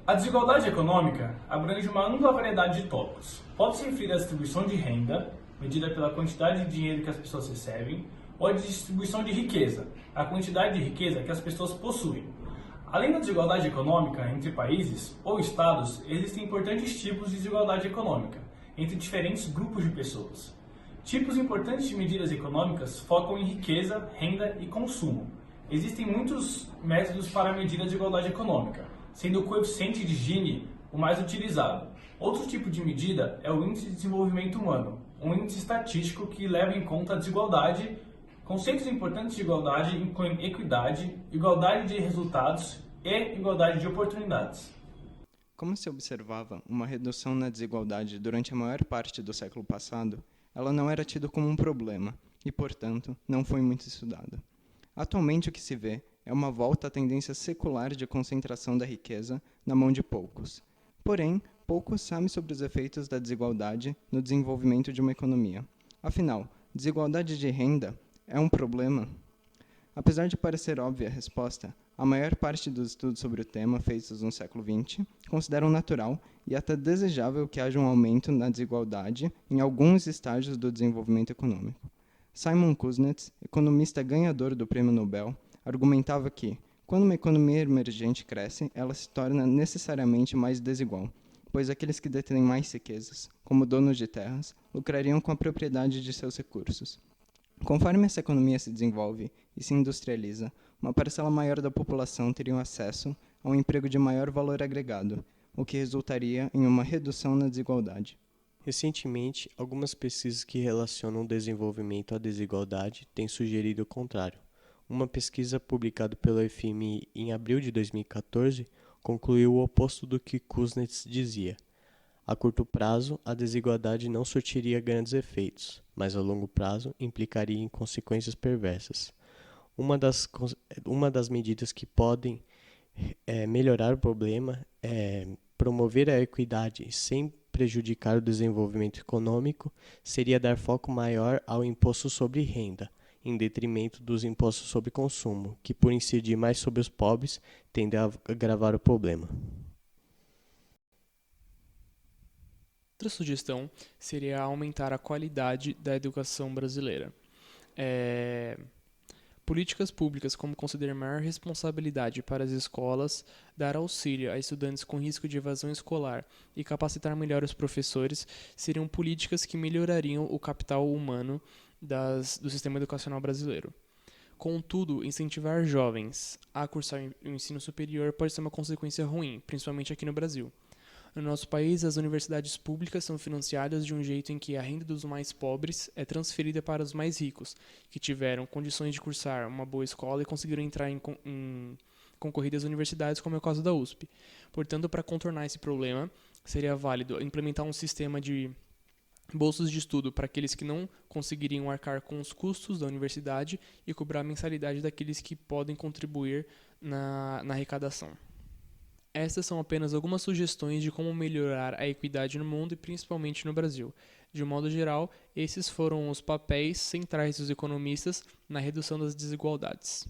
A desigualdade econômica abrange uma ampla variedade de tópicos. Pode-se referir à distribuição de renda, medida pela quantidade de dinheiro que as pessoas recebem, ou à distribuição de riqueza, a quantidade de riqueza que as pessoas possuem. Além da desigualdade econômica entre países ou estados, existem importantes tipos de desigualdade econômica entre diferentes grupos de pessoas. Tipos importantes de medidas econômicas focam em riqueza, renda e consumo. Existem muitos métodos para medir a desigualdade econômica, sendo o coeficiente de Gini o mais utilizado. Outro tipo de medida é o Índice de Desenvolvimento Humano, um índice estatístico que leva em conta a desigualdade. Conceitos importantes de igualdade incluem equidade, igualdade de resultados e igualdade de oportunidades. Como se observava uma redução na desigualdade durante a maior parte do século passado, ela não era tida como um problema e, portanto, não foi muito estudada. Atualmente o que se vê é uma volta à tendência secular de concentração da riqueza na mão de poucos. Porém, poucos sabem sobre os efeitos da desigualdade no desenvolvimento de uma economia. Afinal, desigualdade de renda é um problema? Apesar de parecer óbvia a resposta, a maior parte dos estudos sobre o tema feitos no século XX consideram natural e até desejável que haja um aumento na desigualdade em alguns estágios do desenvolvimento econômico. Simon Kuznets, economista ganhador do Prêmio Nobel, argumentava que, quando uma economia emergente cresce, ela se torna necessariamente mais desigual, pois aqueles que detêm mais riquezas, como donos de terras, lucrariam com a propriedade de seus recursos. Conforme essa economia se desenvolve e se industrializa, uma parcela maior da população teria acesso a um emprego de maior valor agregado, o que resultaria em uma redução na desigualdade. Recentemente, algumas pesquisas que relacionam o desenvolvimento à desigualdade têm sugerido o contrário. Uma pesquisa publicada pelo FMI em abril de 2014 concluiu o oposto do que Kuznets dizia. A curto prazo, a desigualdade não surtiria grandes efeitos, mas a longo prazo implicaria em consequências perversas. Uma das medidas que podem melhorar o problema é promover a equidade sem prejudicar o desenvolvimento econômico, seria dar foco maior ao imposto sobre renda, em detrimento dos impostos sobre consumo, que por incidir mais sobre os pobres, tende a agravar o problema. Outra sugestão seria aumentar a qualidade da educação brasileira. Políticas públicas como conceder maior responsabilidade para as escolas, dar auxílio a estudantes com risco de evasão escolar e capacitar melhor os professores seriam políticas que melhorariam o capital humano do sistema educacional brasileiro. Contudo, incentivar jovens a cursar o ensino superior pode ser uma consequência ruim, principalmente aqui no Brasil. No nosso país, as universidades públicas são financiadas de um jeito em que a renda dos mais pobres é transferida para os mais ricos, que tiveram condições de cursar uma boa escola e conseguiram entrar em concorridas universidades, como é o caso da USP. Portanto, para contornar esse problema, seria válido implementar um sistema de bolsas de estudo para aqueles que não conseguiriam arcar com os custos da universidade e cobrar a mensalidade daqueles que podem contribuir na arrecadação. Estas são apenas algumas sugestões de como melhorar a equidade no mundo e principalmente no Brasil. De um modo geral, esses foram os papéis centrais dos economistas na redução das desigualdades.